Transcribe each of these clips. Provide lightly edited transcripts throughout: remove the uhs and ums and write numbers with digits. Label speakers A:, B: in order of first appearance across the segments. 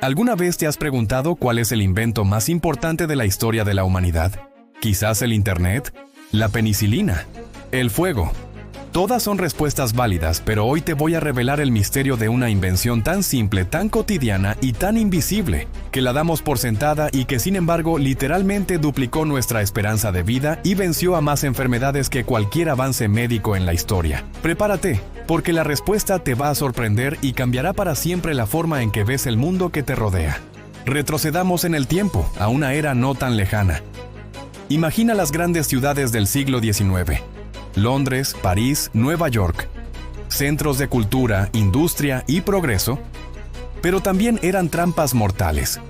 A: ¿Alguna vez te has preguntado cuál es el invento más importante de la historia de la humanidad? ¿Quizás el Internet? ¿La penicilina? ¿El fuego? Todas son respuestas válidas, pero hoy te voy a revelar el misterio de una invención tan simple, tan cotidiana y tan invisible, que la damos por sentada y que sin embargo literalmente duplicó nuestra esperanza de vida y venció a más enfermedades que cualquier avance médico en la historia. Prepárate, porque la respuesta te va a sorprender y cambiará para siempre la forma en que ves el mundo que te rodea. Retrocedamos en el tiempo, a una era no tan lejana. Imagina las grandes ciudades del siglo XIX. Londres, París, Nueva York. Centros de cultura, industria y progreso, pero también eran trampas mortales.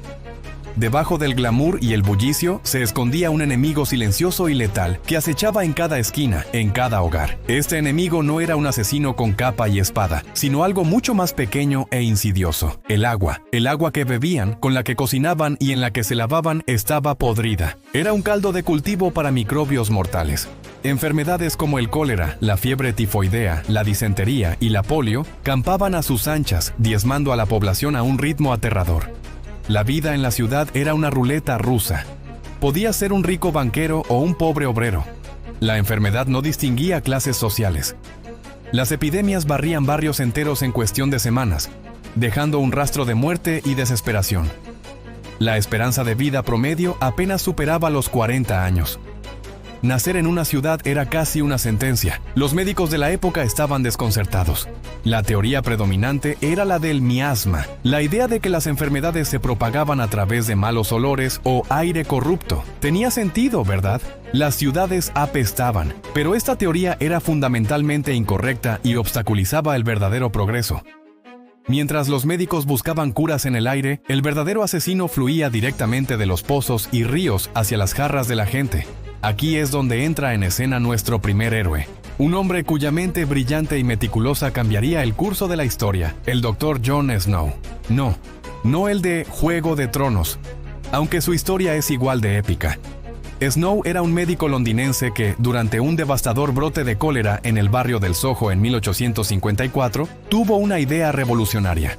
A: Debajo del glamour y el bullicio se escondía un enemigo silencioso y letal que acechaba en cada esquina, en cada hogar. Este enemigo no era un asesino con capa y espada, sino algo mucho más pequeño e insidioso. El agua que bebían, con la que cocinaban y en la que se lavaban, estaba podrida. Era un caldo de cultivo para microbios mortales. Enfermedades como el cólera, la fiebre tifoidea, la disentería y la polio campaban a sus anchas, diezmando a la población a un ritmo aterrador. La vida en la ciudad era una ruleta rusa. Podía ser un rico banquero o un pobre obrero. La enfermedad no distinguía clases sociales. Las epidemias barrían barrios enteros en cuestión de semanas, dejando un rastro de muerte y desesperación. La esperanza de vida promedio apenas superaba los 40 años. Nacer en una ciudad era casi una sentencia. Los médicos de la época estaban desconcertados. La teoría predominante era la del miasma, la idea de que las enfermedades se propagaban a través de malos olores o aire corrupto. Tenía sentido, ¿verdad? Las ciudades apestaban, pero esta teoría era fundamentalmente incorrecta y obstaculizaba el verdadero progreso. Mientras los médicos buscaban curas en el aire, el verdadero asesino fluía directamente de los pozos y ríos hacia las jarras de la gente. Aquí es donde entra en escena nuestro primer héroe, un hombre cuya mente brillante y meticulosa cambiaría el curso de la historia, el Dr. Jon Snow. No el de Juego de Tronos, aunque su historia es igual de épica. Snow era un médico londinense que, durante un devastador brote de cólera en el barrio del Soho en 1854, tuvo una idea revolucionaria.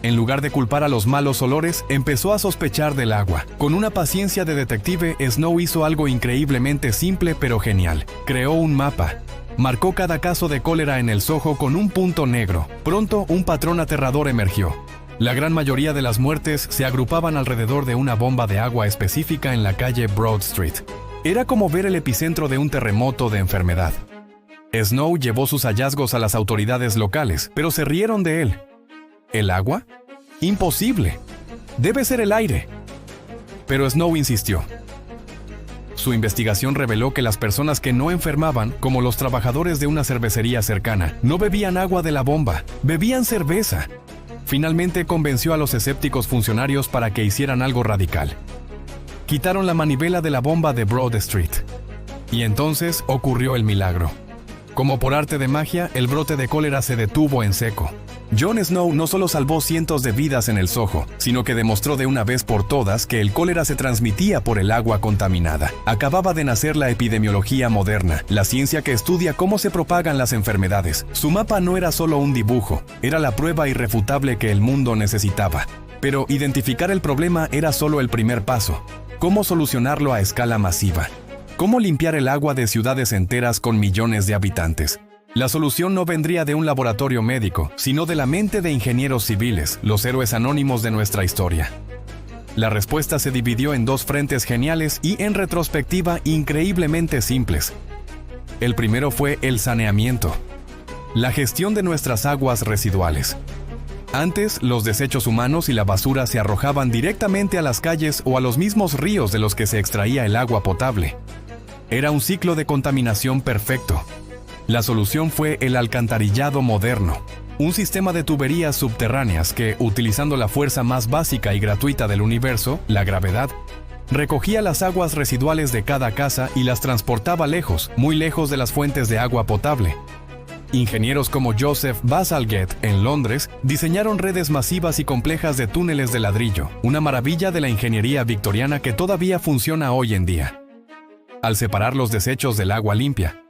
A: En lugar de culpar a los malos olores, empezó a sospechar del agua. Con una paciencia de detective, Snow hizo algo increíblemente simple pero genial. Creó un mapa. Marcó cada caso de cólera en el Soho con un punto negro. Pronto, un patrón aterrador emergió. La gran mayoría de las muertes se agrupaban alrededor de una bomba de agua específica en la calle Broad Street. Era como ver el epicentro de un terremoto de enfermedad. Snow llevó sus hallazgos a las autoridades locales, pero se rieron de él. ¿El agua? Imposible. Debe ser el aire. Pero Snow insistió. Su investigación reveló que las personas que no enfermaban, como los trabajadores de una cervecería cercana, no bebían agua de la bomba, bebían cerveza. Finalmente convenció a los escépticos funcionarios para que hicieran algo radical. Quitaron la manivela de la bomba de Broad Street. Y entonces ocurrió el milagro. Como por arte de magia, el brote de cólera se detuvo en seco. Jon Snow no solo salvó cientos de vidas en el Soho, sino que demostró de una vez por todas que el cólera se transmitía por el agua contaminada. Acababa de nacer la epidemiología moderna, la ciencia que estudia cómo se propagan las enfermedades. Su mapa no era solo un dibujo, era la prueba irrefutable que el mundo necesitaba. Pero identificar el problema era solo el primer paso. ¿Cómo solucionarlo a escala masiva? ¿Cómo limpiar el agua de ciudades enteras con millones de habitantes? La solución no vendría de un laboratorio médico, sino de la mente de ingenieros civiles, los héroes anónimos de nuestra historia. La respuesta se dividió en dos frentes geniales y, en retrospectiva, increíblemente simples. El primero fue el saneamiento, la gestión de nuestras aguas residuales. Antes, los desechos humanos y la basura se arrojaban directamente a las calles o a los mismos ríos de los que se extraía el agua potable. Era un ciclo de contaminación perfecto. La solución fue el alcantarillado moderno, un sistema de tuberías subterráneas que, utilizando la fuerza más básica y gratuita del universo, la gravedad, recogía las aguas residuales de cada casa y las transportaba lejos, muy lejos de las fuentes de agua potable. Ingenieros como Joseph Bazalgette, en Londres, diseñaron redes masivas y complejas de túneles de ladrillo, una maravilla de la ingeniería victoriana que todavía funciona hoy en día. Al separar los desechos del agua limpia,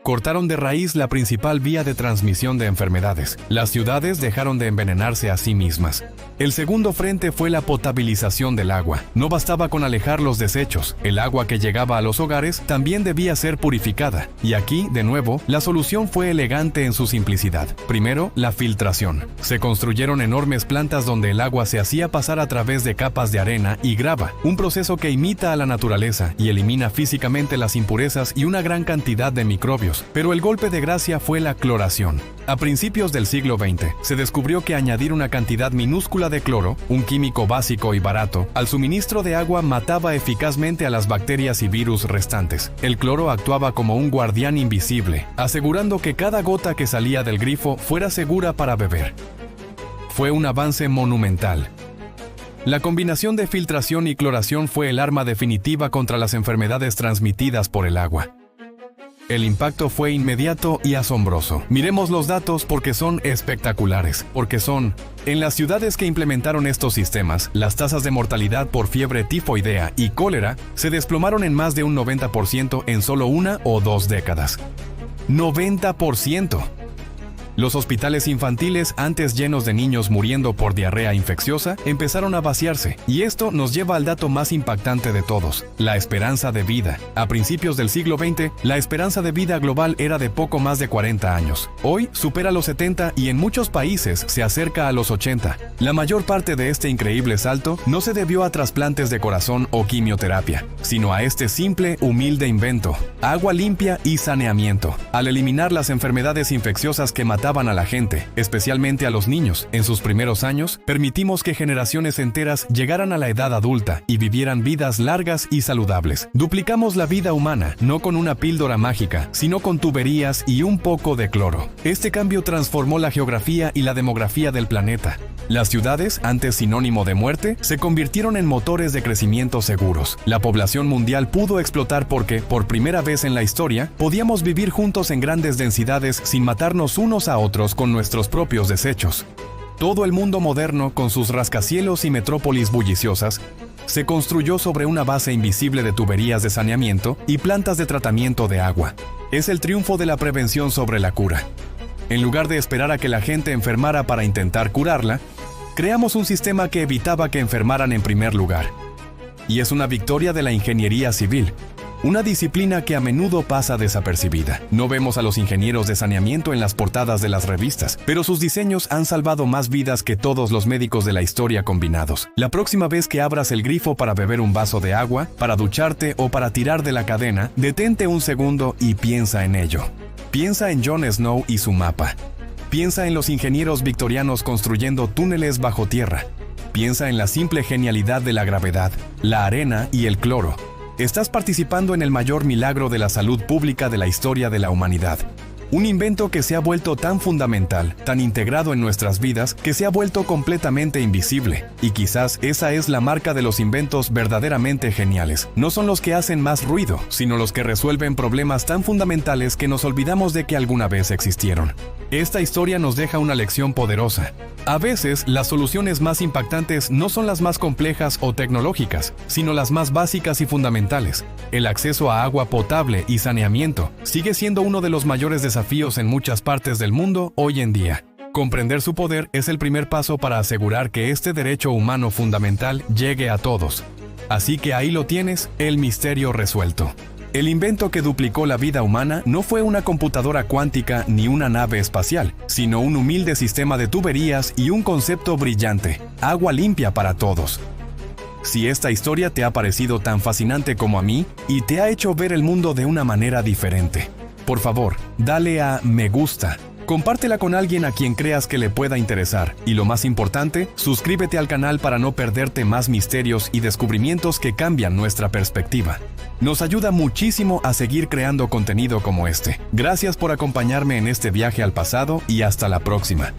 A: Cortaron de raíz la principal vía de transmisión de enfermedades. Las ciudades dejaron de envenenarse a sí mismas. El segundo frente fue la potabilización del agua. No bastaba con alejar los desechos. El agua que llegaba a los hogares también debía ser purificada. Y aquí, de nuevo, la solución fue elegante en su simplicidad. Primero, la filtración. Se construyeron enormes plantas donde el agua se hacía pasar a través de capas de arena y grava, un proceso que imita a la naturaleza y elimina físicamente las impurezas y una gran cantidad de microbios. Pero el golpe de gracia fue la cloración. A principios del siglo XX, se descubrió que añadir una cantidad minúscula de cloro, un químico básico y barato, al suministro de agua mataba eficazmente a las bacterias y virus restantes. El cloro actuaba como un guardián invisible, asegurando que cada gota que salía del grifo fuera segura para beber. Fue un avance monumental. La combinación de filtración y cloración fue el arma definitiva contra las enfermedades transmitidas por el agua. El impacto fue inmediato y asombroso. Miremos los datos porque son espectaculares, en las ciudades que implementaron estos sistemas, las tasas de mortalidad por fiebre tifoidea y cólera se desplomaron en más de un 90% en solo 1 o 2 décadas. ¡90%! Los hospitales infantiles, antes llenos de niños muriendo por diarrea infecciosa, empezaron a vaciarse, y esto nos lleva al dato más impactante de todos, la esperanza de vida. A principios del siglo XX, la esperanza de vida global era de poco más de 40 años. Hoy supera los 70 y en muchos países se acerca a los 80. La mayor parte de este increíble salto no se debió a trasplantes de corazón o quimioterapia, sino a este simple, humilde invento: agua limpia y saneamiento. Al eliminar las enfermedades infecciosas que mataban a la gente, especialmente a los niños, en sus primeros años, permitimos que generaciones enteras llegaran a la edad adulta y vivieran vidas largas y saludables. Duplicamos la vida humana, no con una píldora mágica, sino con tuberías y un poco de cloro. Este cambio transformó la geografía y la demografía del planeta. Las ciudades, antes sinónimo de muerte, se convirtieron en motores de crecimiento seguros. La población mundial pudo explotar porque, por primera vez en la historia, podíamos vivir juntos en grandes densidades sin matarnos unos a otros con nuestros propios desechos. Todo el mundo moderno, con sus rascacielos y metrópolis bulliciosas, se construyó sobre una base invisible de tuberías de saneamiento y plantas de tratamiento de agua. Es el triunfo de la prevención sobre la cura. En lugar de esperar a que la gente enfermara para intentar curarla, creamos un sistema que evitaba que enfermaran en primer lugar. Y es una victoria de la ingeniería civil, una disciplina que a menudo pasa desapercibida. No vemos a los ingenieros de saneamiento en las portadas de las revistas, pero sus diseños han salvado más vidas que todos los médicos de la historia combinados. La próxima vez que abras el grifo para beber un vaso de agua, para ducharte o para tirar de la cadena, detente un segundo y piensa en ello. Piensa en Jon Snow y su mapa. Piensa en los ingenieros victorianos construyendo túneles bajo tierra. Piensa en la simple genialidad de la gravedad, la arena y el cloro. Estás participando en el mayor milagro de la salud pública de la historia de la humanidad. Un invento que se ha vuelto tan fundamental, tan integrado en nuestras vidas, que se ha vuelto completamente invisible. Y quizás esa es la marca de los inventos verdaderamente geniales. No son los que hacen más ruido, sino los que resuelven problemas tan fundamentales que nos olvidamos de que alguna vez existieron. Esta historia nos deja una lección poderosa. A veces, las soluciones más impactantes no son las más complejas o tecnológicas, sino las más básicas y fundamentales. El acceso a agua potable y saneamiento sigue siendo uno de los mayores desafíos en muchas partes del mundo hoy en día. Comprender su poder es el primer paso para asegurar que este derecho humano fundamental llegue a todos. Así que ahí lo tienes, el misterio resuelto. El invento que duplicó la vida humana no fue una computadora cuántica ni una nave espacial, sino un humilde sistema de tuberías y un concepto brillante: agua limpia para todos. Si esta historia te ha parecido tan fascinante como a mí y te ha hecho ver el mundo de una manera diferente, por favor, dale a me gusta. Compártela con alguien a quien creas que le pueda interesar. Y lo más importante, suscríbete al canal para no perderte más misterios y descubrimientos que cambian nuestra perspectiva. Nos ayuda muchísimo a seguir creando contenido como este. Gracias por acompañarme en este viaje al pasado y hasta la próxima.